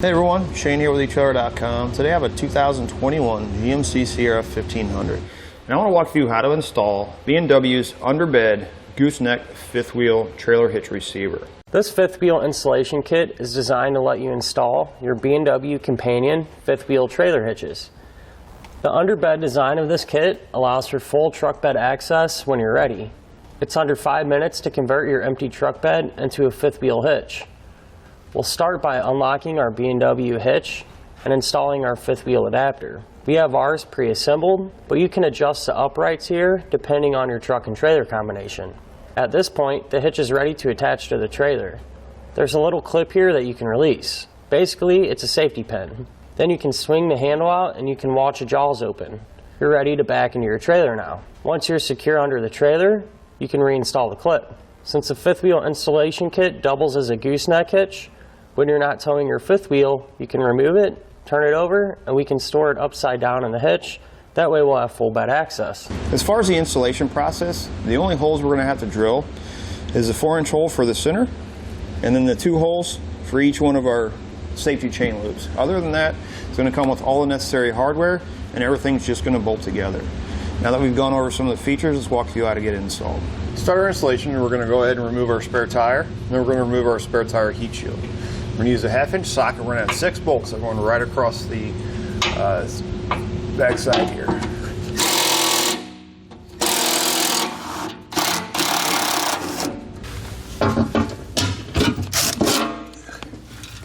Hey everyone, Shane here with eachother.com. Today I have a 2021 GMC Sierra 1500. And I want to walk through how to install B&W's Underbed Gooseneck fifth wheel trailer hitch receiver. This fifth wheel installation kit is designed to let you install your B&W companion fifth wheel trailer hitches. The underbed design of this kit allows for full truck bed access when you're ready. It's under 5 minutes to convert your empty truck bed into a fifth wheel hitch. We'll start by unlocking our B&W hitch and installing our fifth wheel adapter. We have ours pre-assembled, but you can adjust the uprights here depending on your truck and trailer combination. At this point, the hitch is ready to attach to the trailer. There's a little clip here that you can release. Basically, it's a safety pin. Then you can swing the handle out and you can watch the jaws open. You're ready to back into your trailer now. Once you're secure under the trailer, you can reinstall the clip. Since the fifth wheel installation kit doubles as a gooseneck hitch, when you're not towing your fifth wheel, you can remove it, turn it over, and we can store it upside down in the hitch. That way we'll have full bed access. As far as the installation process, the only holes we're going to have to drill is a 4-inch hole for the center, and then the 2 holes for each one of our safety chain loops. Other than that, it's going to come with all the necessary hardware, and everything's just going to bolt together. Now that we've gone over some of the features, let's walk through how to get it installed. To start our installation, we're going to go ahead and remove our spare tire, and then we're going to remove our spare tire heat shield. We're going to use a 1/2-inch socket. We're going to have 6 bolts that are going right across the back side here.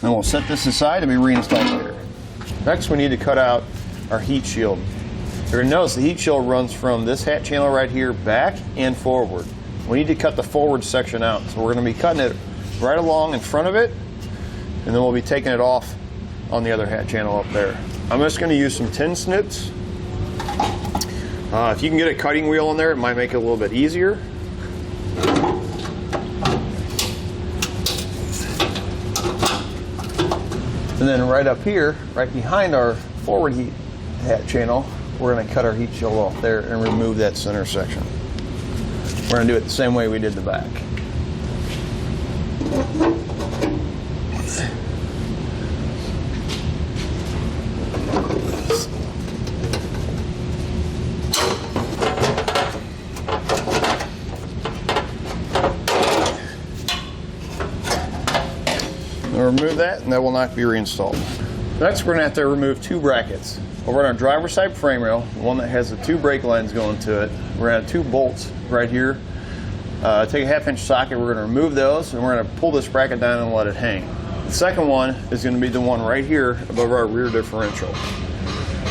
Then we'll set this aside to be reinstalled later. Next, we need to cut out our heat shield. You're going to notice the heat shield runs from this hat channel right here back and forward. We need to cut the forward section out. So we're going to be cutting it right along in front of it, and then we'll be taking it off on the other hat channel up there. I'm just going to use some tin snips. If you can get a cutting wheel on there, it might make it a little bit easier. And then right up here, right behind our forward heat hat channel, we're going to cut our heat shield off there and remove that center section. We're going to do it the same way we did the back. We'll remove that, and that will not be reinstalled. Next, we're going to have to remove 2 brackets. Over on our driver's side frame rail, the one that has the 2 brake lines going to it, we're going to have 2 bolts right here. Take a 1/2-inch socket, we're going to remove those, and we're going to pull this bracket down and let it hang. The second one is going to be the one right here above our rear differential.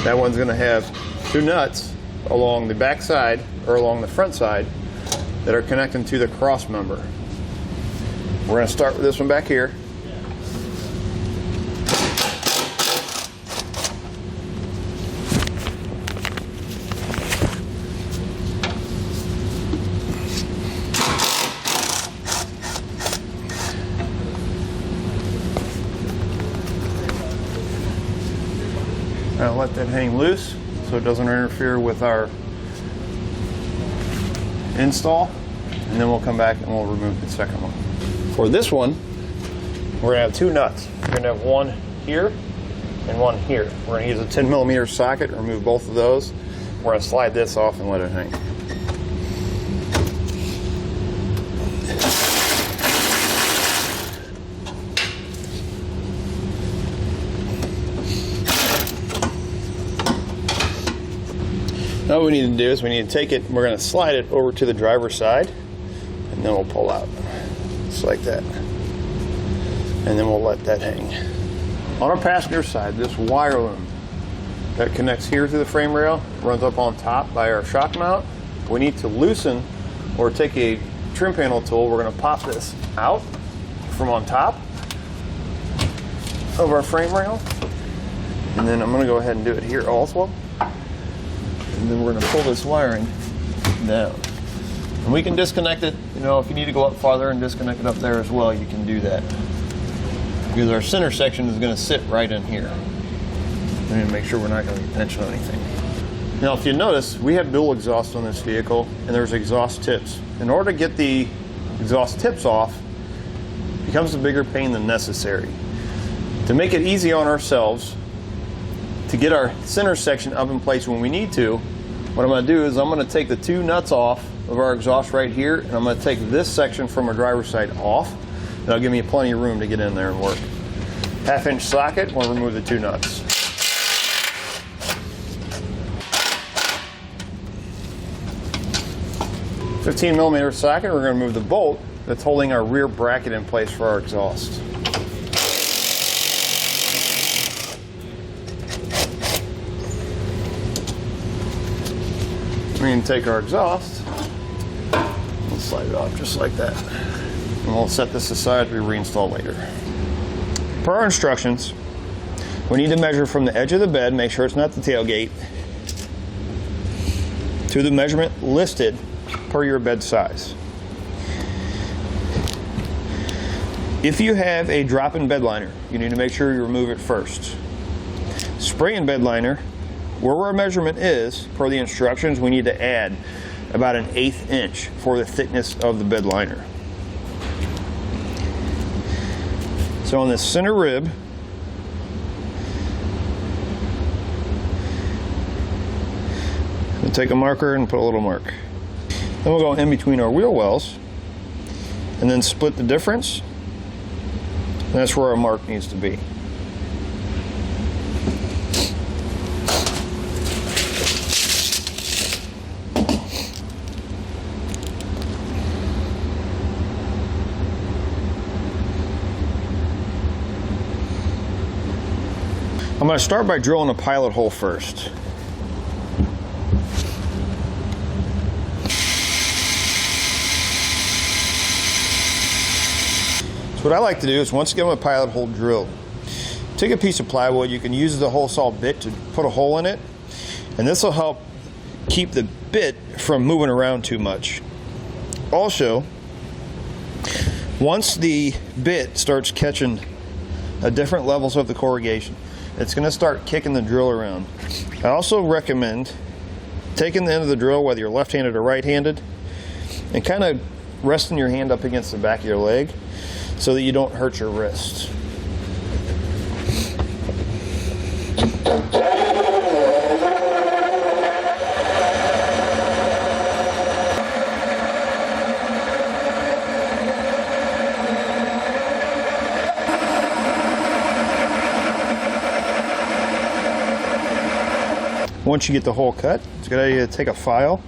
That one's going to have 2 nuts along the back side, or along the front side, that are connecting to the Crossmember. We're going to start with this one back here. I'll let that hang loose so it doesn't interfere with our install, and then we'll come back and we'll remove the second one. For this one, we're going to have 2 nuts. We're going to have one here and one here. We're going to use a 10mm socket, remove both of those. We're going to slide this off and let it hang. Now what we need to do is we need to take it, we're going to slide it over to the driver's side, and then we'll pull out, just like that. And then we'll let that hang. On our passenger side, this wire loom that connects here to the frame rail runs up on top by our shock mount. We need to loosen or take a trim panel tool. We're going to pop this out from on top of our frame rail. And then I'm going to go ahead and do it here also. And then we're going to pull this wiring down. And we can disconnect it, you know, if you need to go up farther and disconnect it up there as well, you can do that. Because our center section is going to sit right in here. And make sure we're not going to be pinching on anything. Now if you notice, we have dual exhaust on this vehicle, and there's exhaust tips. In order to get the exhaust tips off, it becomes a bigger pain than necessary. To make it easy on ourselves, to get our center section up in place when we need to, what I'm going to do is I'm going to take the 2 nuts off of our exhaust right here, and I'm going to take this section from our driver's side off. That'll give me plenty of room to get in there and work. 1/2 inch socket, we'll remove the 2 nuts. $15mm socket, we're going to remove the bolt that's holding our rear bracket in place for our exhaust. We can take our exhaust and slide it off just like that. And we'll set this aside to be reinstalled later. Per our instructions, we need to measure from the edge of the bed, make sure it's not the tailgate, to the measurement listed per your bed size. If you have a drop-in bed liner, you need to make sure you remove it first. Spray-in bed liner, where our measurement is, per the instructions, we need to add about 1/8 inch for the thickness of the bed liner. So on this center rib, we'll take a marker and put a little mark. Then we'll go in between our wheel wells and then split the difference. And that's where our mark needs to be. I'm going to start by drilling a pilot hole first. So what I like to do is, once you get my pilot hole drilled, take a piece of plywood. You can use the hole saw bit to put a hole in it, and this will help keep the bit from moving around too much. Also, once the bit starts catching different levels of the corrugation, it's going to start kicking the drill around. I also recommend taking the end of the drill, whether you're left-handed or right-handed, and kind of resting your hand up against the back of your leg so that you don't hurt your wrist. Once you get the hole cut, it's a good idea to take a file.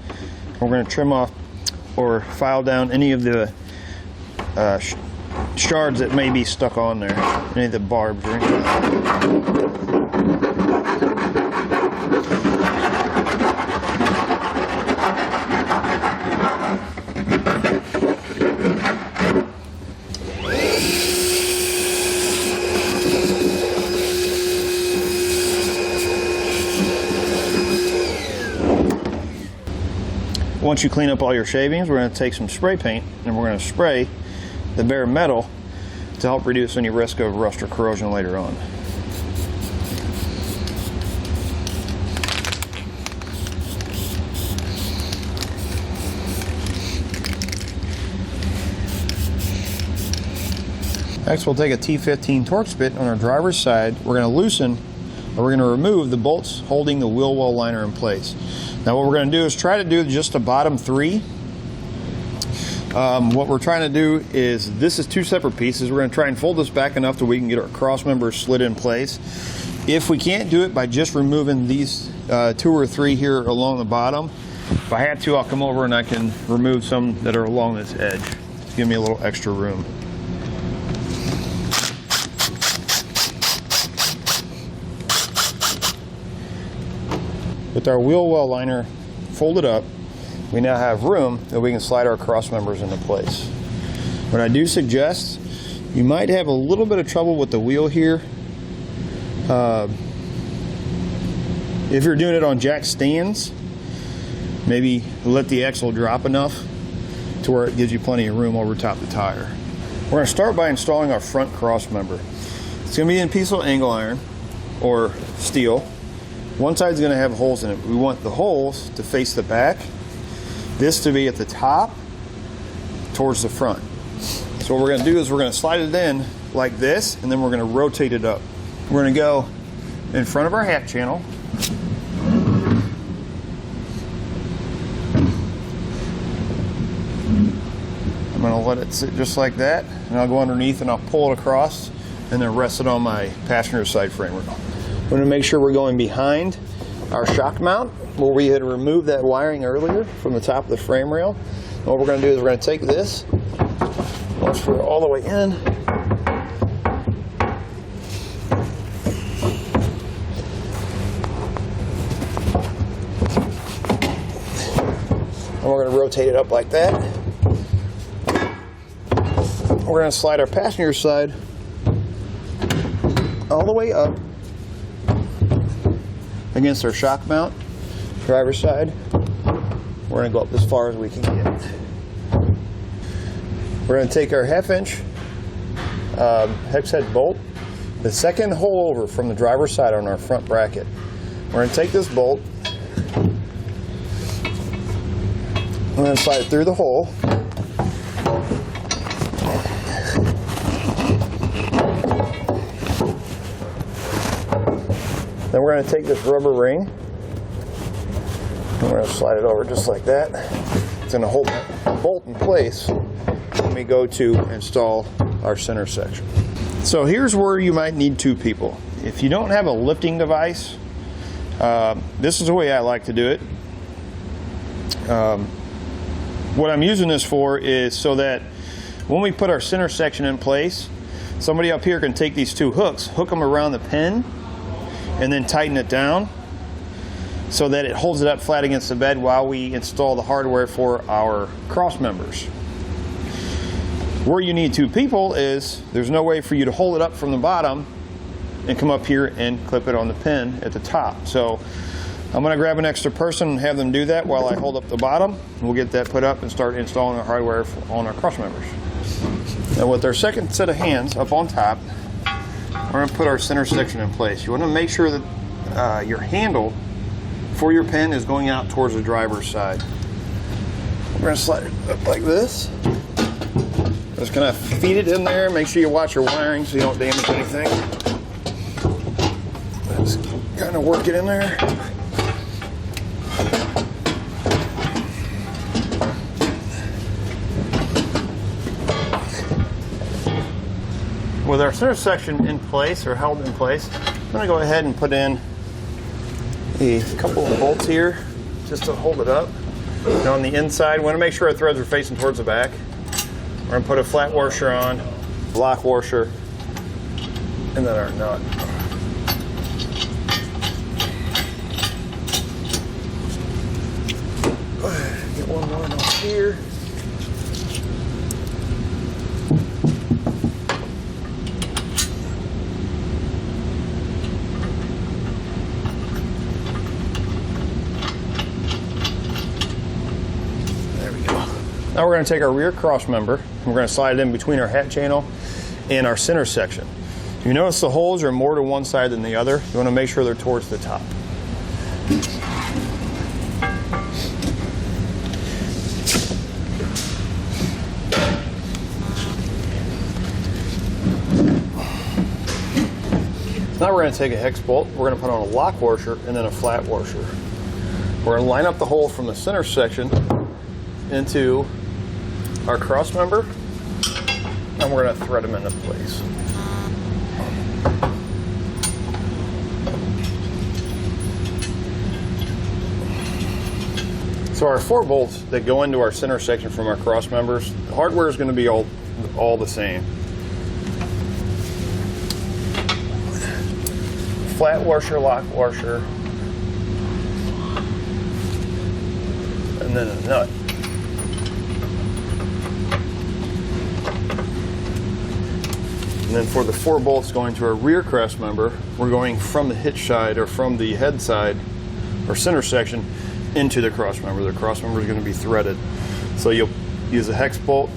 We're going to trim off or file down any of the shards that may be stuck on there, any of the barbs or anything. Once you clean up all your shavings, we're going to take some spray paint and we're going to spray the bare metal to help reduce any risk of rust or corrosion later on. Next, we'll take a T15 Torx bit on our driver's side. We're going to loosen, or we're going to remove the bolts holding the wheel well liner in place. Now what we're going to do is try to do just the bottom 3. What we're trying to do is, this is 2 separate pieces. We're going to try and fold this back enough that we can get our cross members slid in place. If we can't do it by just removing these 2 or 3 here along the bottom, if I had to, I'll come over and I can remove some that are along this edge to give me a little extra room. With our wheel well liner folded up, we now have room that we can slide our cross members into place. What I do suggest, you might have a little bit of trouble with the wheel here. If you're doing it on jack stands, maybe let the axle drop enough to where it gives you plenty of room over top the tire. We're going to start by installing our front cross member. It's going to be in a piece of angle iron or steel. One side's going to have holes in it. We want the holes to face the back, this to be at the top towards the front. So what we're going to do is we're going to slide it in like this, and then we're going to rotate it up. We're going to go in front of our hat channel. I'm going to let it sit just like that, and I'll go underneath and I'll pull it across and then rest it on my passenger side frame rail. We're going to make sure we're going behind our shock mount where we had removed that wiring earlier from the top of the frame rail. And what we're going to do is we're going to take this, once we're all the way in, and we're going to rotate it up like that. We're going to slide our passenger side all the way up against our shock mount. Driver's side, we're going to go up as far as we can get. We're going to take our 1/2 inch hex head bolt, the second hole over from the driver's side on our front bracket. We're going to take this bolt, we're going to slide it through the hole. Then we're going to take this rubber ring, and we're going to slide it over just like that. It's going to hold the bolt in place when we go to install our center section. So here's where you might need 2 people. If you don't have a lifting device, this is the way I like to do it. What I'm using this for is so that when we put our center section in place, somebody up here can take these 2 hooks, hook them around the pin, and then tighten it down so that it holds it up flat against the bed while we install the hardware for our cross members. Where you need 2 people is there's no way for you to hold it up from the bottom and come up here and clip it on the pin at the top. So I'm going to grab an extra person and have them do that while I hold up the bottom. We'll get that put up and start installing the hardware on our cross members. Now with our second set of hands up on top, we're going to put our center section in place. You want to make sure that your handle for your pin is going out towards the driver's side. We're going to slide it up like this. Just kind of feed it in there. Make sure you watch your wiring so you don't damage anything. Just kind of work it in there. With our center section in place, or held in place, I'm going to go ahead and put in a couple of bolts here just to hold it up. And on the inside, we want to make sure our threads are facing towards the back. We're going to put a flat washer on, lock washer, and then our nut. Get one more on here. Now we're going to take our rear cross member and we're going to slide it in between our hat channel and our center section. You notice the holes are more to one side than the other. You want to make sure they're towards the top. Now we're going to take a hex bolt, we're going to put on a lock washer and then a flat washer. We're going to line up the hole from the center section into our cross member, and we're going to thread them into place. So our 4 bolts that go into our center section from our cross members, the hardware is going to be all the same. Flat washer, lock washer, and then a nut. And then for the 4 bolts going to our rear cross member, we're going from the hitch side or from the head side or center section into the cross member. The cross member is going to be threaded. So you'll use a hex bolt,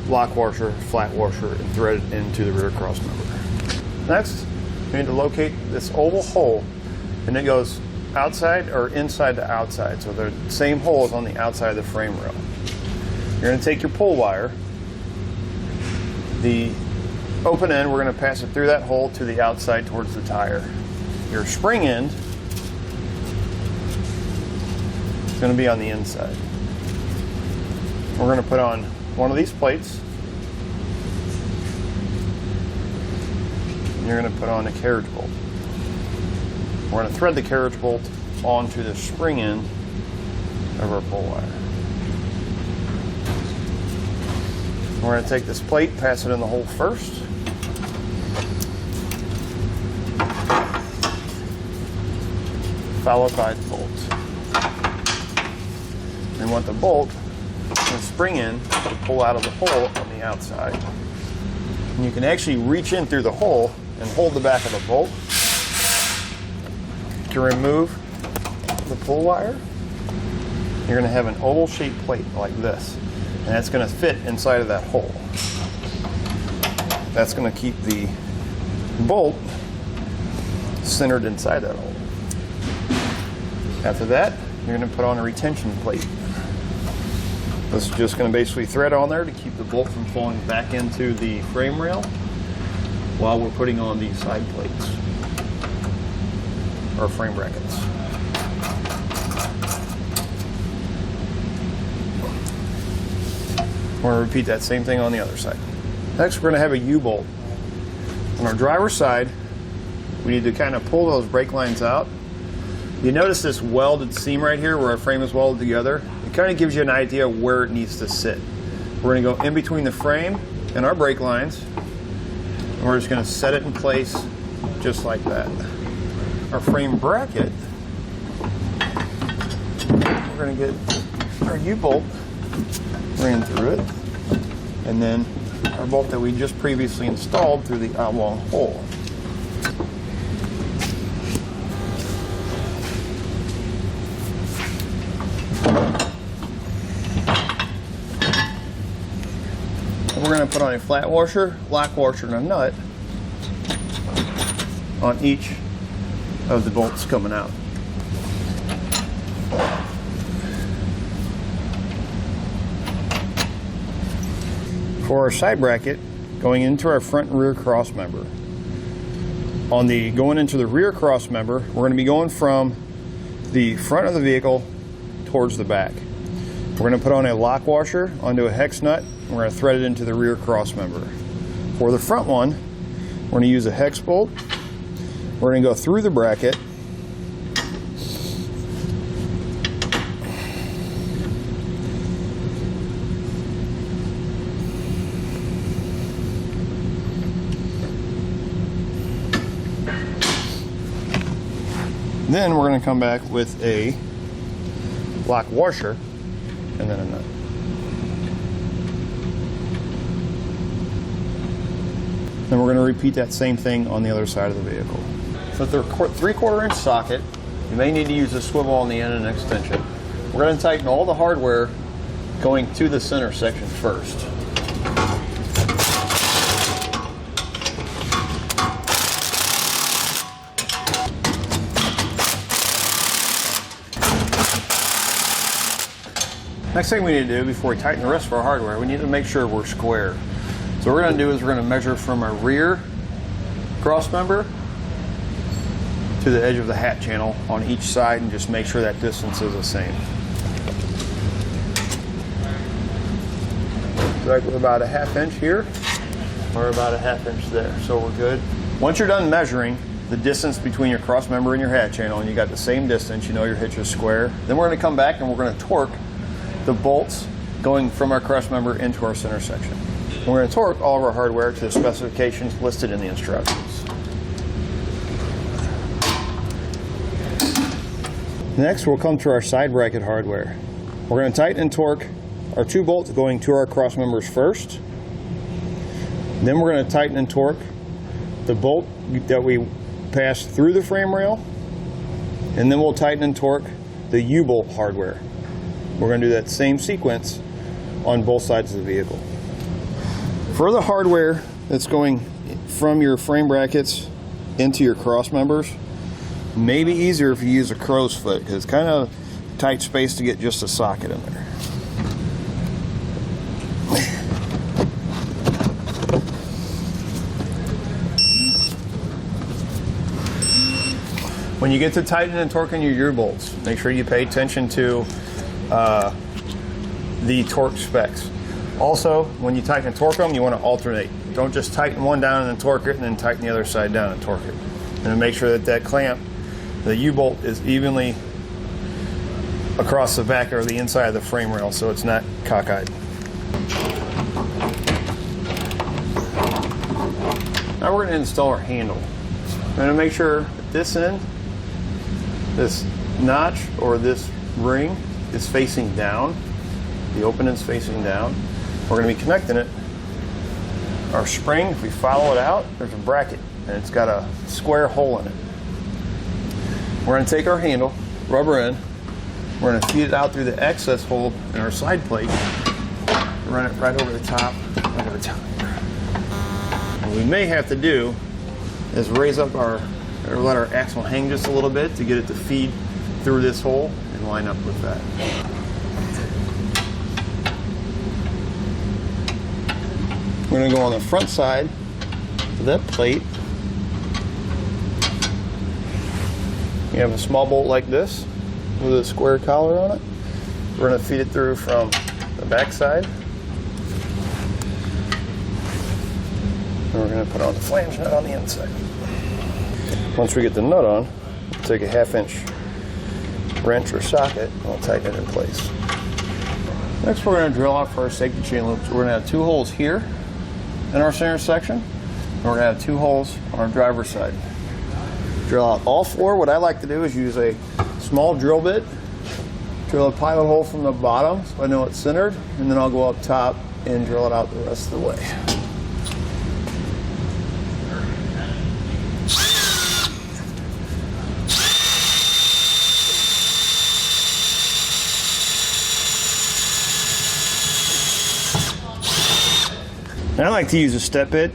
lock washer, flat washer, and thread it into the rear cross member. Next, we need to locate this oval hole, and it goes outside or inside to outside. So the same hole is on the outside of the frame rail. You're going to take your pull wire, The open end, we're going to pass it through that hole to the outside towards the tire. Your spring end is going to be on the inside. We're going to put on one of these plates. And you're going to put on a carriage bolt. We're going to thread the carriage bolt onto the spring end of our pull wire. We're going to take this plate, pass it in the hole first. Followed by the bolt. We want the bolt and spring end to pull out of the hole on the outside. And you can actually reach in through the hole and hold the back of the bolt to remove the pull wire. You're going to have an oval shaped plate like this, and that's going to fit inside of that hole. That's going to keep the bolt centered inside that hole. After that, you're going to put on a retention plate. This is just going to basically thread on there to keep the bolt from falling back into the frame rail while we're putting on these side plates or frame brackets. We're going to repeat that same thing on the other side. Next, we're going to have a U-bolt. On our driver's side, we need to kind of pull those brake lines out. You notice this welded seam right here where our frame is welded together? It kind of gives you an idea of where it needs to sit. We're going to go in between the frame and our brake lines, and we're just going to set it in place just like that. Our frame bracket, we're going to get our U-bolt ran through it, and then our bolt that we just previously installed through the Outlaw hole. We're going to put on a flat washer, lock washer, and a nut on each of the bolts coming out. For our side bracket, going into our front and rear cross member. Going into the rear cross member, we're going to be going from the front of the vehicle towards the back. We're going to put on a lock washer onto a hex nut. We're going to thread it into the rear cross member. For the front one, we're going to use a hex bolt. We're going to go through the bracket. Then we're going to come back with a lock washer and then a nut. Then we're going to repeat that same thing on the other side of the vehicle. So with the 3/4 inch socket, you may need to use a swivel on the end and an extension. We're going to tighten all the hardware going to the center section first. Next thing we need to do before we tighten the rest of our hardware, we need to make sure we're square. So what we're going to do is we're going to measure from our rear cross member to the edge of the hat channel on each side and just make sure that distance is the same. Like we're about a 1/2 inch here, or about a 1/2 inch there, so we're good. Once you're done measuring the distance between your cross member and your hat channel, and you got the same distance, you know your hitch is square, then we're going to come back and we're going to torque the bolts going from our cross member into our center section. We're going to torque all of our hardware to the specifications listed in the instructions. Next, we'll come to our side bracket hardware. We're going to tighten and torque our 2 bolts going to our cross members first. Then we're going to tighten and torque the bolt that we passed through the frame rail. And then we'll tighten and torque the U-bolt hardware. We're going to do that same sequence on both sides of the vehicle. For the hardware that's going from your frame brackets into your cross members, maybe easier if you use a crow's foot because it's kind of tight space to get just a socket in there. When you get to tightening and torquing your U-bolts, make sure you pay attention to the torque specs. Also, when you tighten and torque them, you want to alternate. Don't just tighten one down and then torque it, and then tighten the other side down and torque it. And make sure that that clamp, the U-bolt, is evenly across the back or the inside of the frame rail, so it's not cockeyed. Now we're going to install our handle. I'm going to make sure that this end, this notch or this ring, is facing down. The opening's facing down. We're going to be connecting it. Our spring, if we follow it out, there's a bracket, and it's got a square hole in it. We're going to take our handle, rubber end, we're going to feed it out through the access hole in our side plate, run it right over the top, right over the top. What we may have to do is raise up or let our axle hang just a little bit to get it to feed through this hole and line up with that. We're going to go on the front side of that plate. You have a small bolt like this with a square collar on it. We're going to feed it through from the back side. And we're going to put on the flange nut on the inside. Once we get the nut on, we'll take a 1/2 inch wrench or socket and we'll tighten it in place. Next, we're going to drill out for our safety chain loops. We're going to have 2 holes here in our center section, and we're going to have 2 holes on our driver's side. Drill out all 4. What I like to do is use a small drill bit, drill a pilot hole from the bottom so I know it's centered, and then I'll go up top and drill it out the rest of the way. And I like to use a step bit.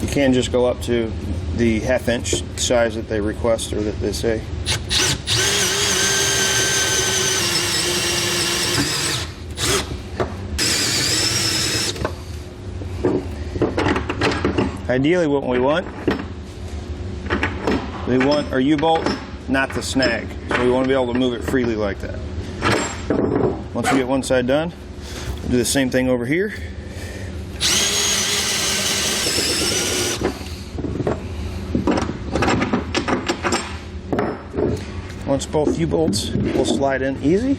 You can just go up to the 1/2 inch size that they request or that they say. Ideally what we want our U-bolt not to snag. So we want to be able to move it freely like that. Once we get one side done, we'll do the same thing over here. Once both U-bolts will slide in easy.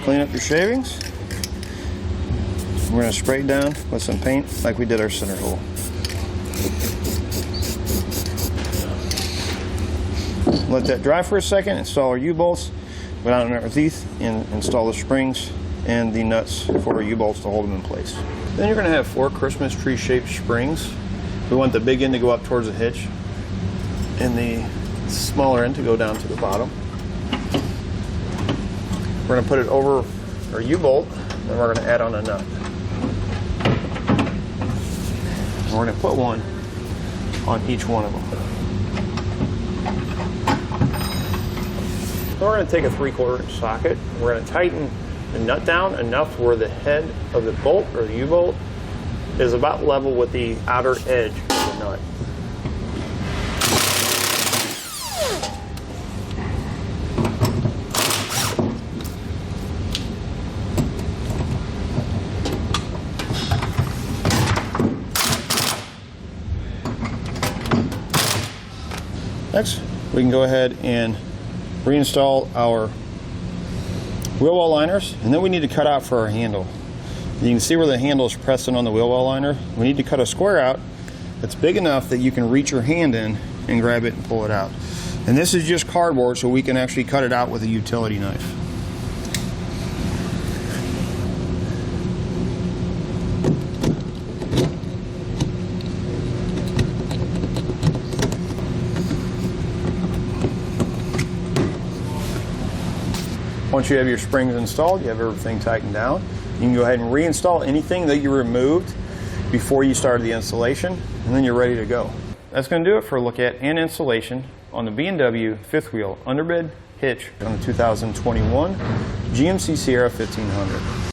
Clean up your shavings. We're going to spray it down with some paint like we did our center hole. Let that dry for a second, install our U-bolts, go down in our teeth and install the springs and the nuts for our U-bolts to hold them in place. Then you're going to have 4 Christmas tree shaped springs. We want the big end to go up towards the hitch and the smaller end to go down to the bottom. We're going to put it over our U-bolt, then we're going to add on a nut. And we're going to put one on each one of them. Then we're going to take a 3/4 inch socket. We're going to tighten the nut down enough where the head of the bolt or the U-bolt is about level with the outer edge of the nut. Next, we can go ahead and reinstall our wheel well liners, and then we need to cut out for our handle. You can see where the handle is pressing on the wheel well liner. We need to cut a square out that's big enough that you can reach your hand in and grab it and pull it out. And this is just cardboard, so we can actually cut it out with a utility knife. Once you have your springs installed, you have everything tightened down, you can go ahead and reinstall anything that you removed before you started the installation, and then you're ready to go. That's going to do it for a look at and installation on the B&W 5th wheel underbed hitch on the 2021 GMC Sierra 1500.